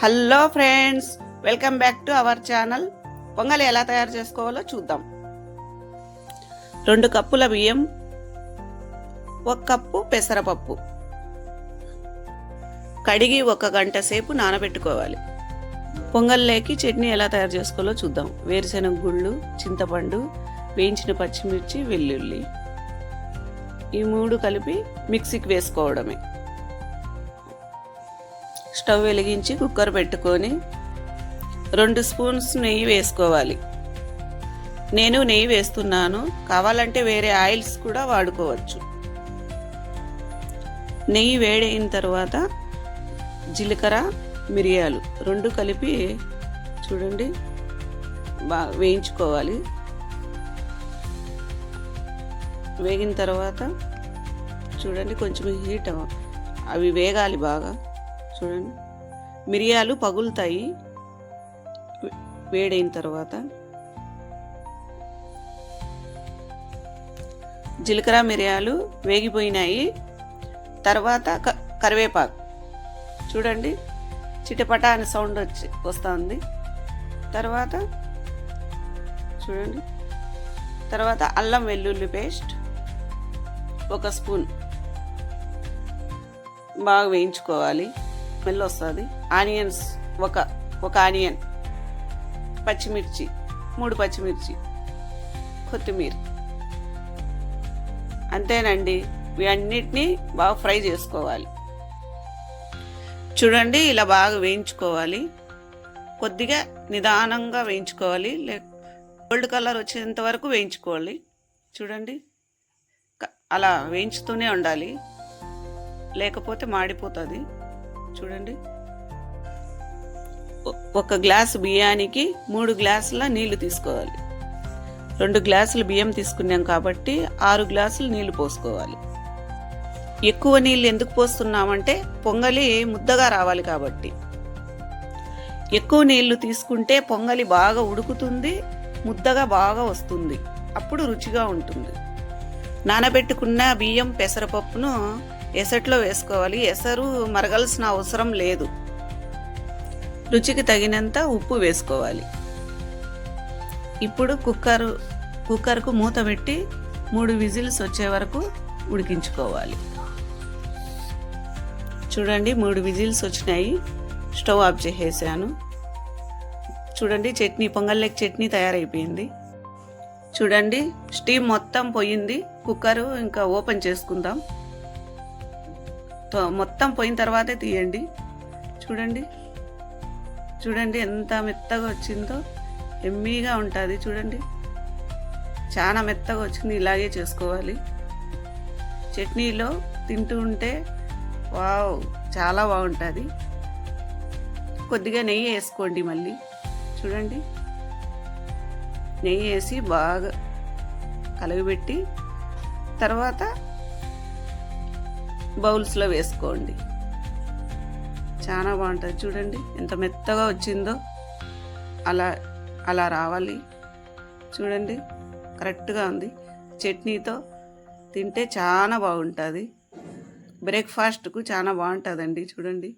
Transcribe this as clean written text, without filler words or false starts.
Hello friends, welcome back to our channel. పొంగలి ఎలా తయారు చేసుకోవాలో చూద్దాం. 2 కప్పుల బియ్యం, 1 కప్పు పెసరపప్పు కడిగి 1 గంట సేపు నానబెట్టుకోవాలి. పొంగల్లోకి చట్నీ ఎలా తయారు చేసుకోవాలో చూద్దాం. వేరుశెనగ గుళ్ళు, చింతపండు, వేయించిన పచ్చిమిర్చి, వెల్లుల్లి ఈ 3 కలిపి మిక్సీకి వేసుకోవడమే. స్టవ్ వెలిగించి కుక్కర్ పెట్టుకొని 2 స్పూన్స్ నెయ్యి వేసుకోవాలి. నేను నెయ్యి వేస్తున్నాను, కావాలంటే వేరే ఆయిల్స్ కూడా వాడుకోవచ్చు. నెయ్యి వేడైన తర్వాత జీలకర్ర, మిరియాలు 2 కలిపి చూడండి బాగా వేయించుకోవాలి. వేగిన తర్వాత చూడండి కొంచెం హీట్ అవి వేగాలి బాగా. చూడండి మిరియాలు పగులుతాయి వేడైన తర్వాత. జీలకర్ర మిరియాలు వేగిపోయినాయి. తర్వాత కరివేపాకు చూడండి చిటపట అని సౌండ్ వస్తుంది. తర్వాత చూడండి తర్వాత అల్లం వెల్లుల్లి పేస్ట్ 1 స్పూన్ బాగా వేయించుకోవాలి. స్మెల్ వస్తుంది. ఆనియన్స్ ఒక ఆనియన్, పచ్చిమిర్చి 3 పచ్చిమిర్చి, కొత్తిమీర. అంతేనండి, ఇవన్నిటినీ బాగా ఫ్రై చేసుకోవాలి. చూడండి ఇలా బాగా వేయించుకోవాలి. కొద్దిగా నిదానంగా వేయించుకోవాలి. గోల్డ్ కలర్ వచ్చేంత వరకు వేయించుకోవాలి. చూడండి అలా వేయించుతూనే ఉండాలి, లేకపోతే మాడిపోతుంది. చూడండి 1 గ్లాసు బియ్యానికి 3 గ్లాసుల నీళ్లు తీసుకోవాలి. 2 గ్లాసులు బియ్యం తీసుకున్నాం కాబట్టి 6 గ్లాసులు నీళ్లు పోసుకోవాలి. ఎక్కువ నీళ్ళు ఎందుకు పోస్తున్నామంటే పొంగలి ముద్దగా రావాలి కాబట్టి. ఎక్కువ నీళ్లు తీసుకుంటే పొంగలి బాగా ఉడుకుతుంది, ముద్దగా బాగా వస్తుంది, అప్పుడు రుచిగా ఉంటుంది. నానబెట్టుకున్న బియ్యం, పెసరపప్పును ఎసట్లో వేసుకోవాలి. ఎసరు మరగాల్సిన అవసరం లేదు. రుచికి తగినంత ఉప్పు వేసుకోవాలి. ఇప్పుడు కుక్కర్కు మూత పెట్టి 3 విజిల్స్ వచ్చే వరకు ఉడికించుకోవాలి. చూడండి 3 విజిల్స్ వచ్చినాయి. స్టవ్ ఆఫ్ చేసేసాను. చూడండి చట్నీ, పొంగల్లోకి చట్నీ తయారైపోయింది. చూడండి స్టీమ్ మొత్తం పోయింది. కుక్కరు ఇంకా ఓపెన్ చేసుకుందాం. మొత్తం పోయిన తర్వాతే తీయండి. చూడండి ఎంత మెత్తగా వచ్చిందో, ఎమ్మీగా ఉంటుంది. చూడండి చాలా మెత్తగా వచ్చింది. ఇలాగే చేసుకోవాలి. చట్నీలో తింటూ ఉంటే వావ్ చాలా బాగుంటుంది. కొద్దిగా నెయ్యి వేసుకోండి మళ్ళీ. చూడండి నెయ్యి వేసి బాగా కలగబెట్టి తర్వాత బౌల్స్లో వేసుకోండి. చాలా బాగుంటుంది. చూడండి ఎంత మెత్తగా వచ్చిందో, అలా రావాలి. చూడండి కరెక్ట్గా ఉంది. చట్నీతో తింటే చాలా బాగుంటుంది. బ్రేక్ఫాస్ట్కు చాలా బాగుంటుందండి. చూడండి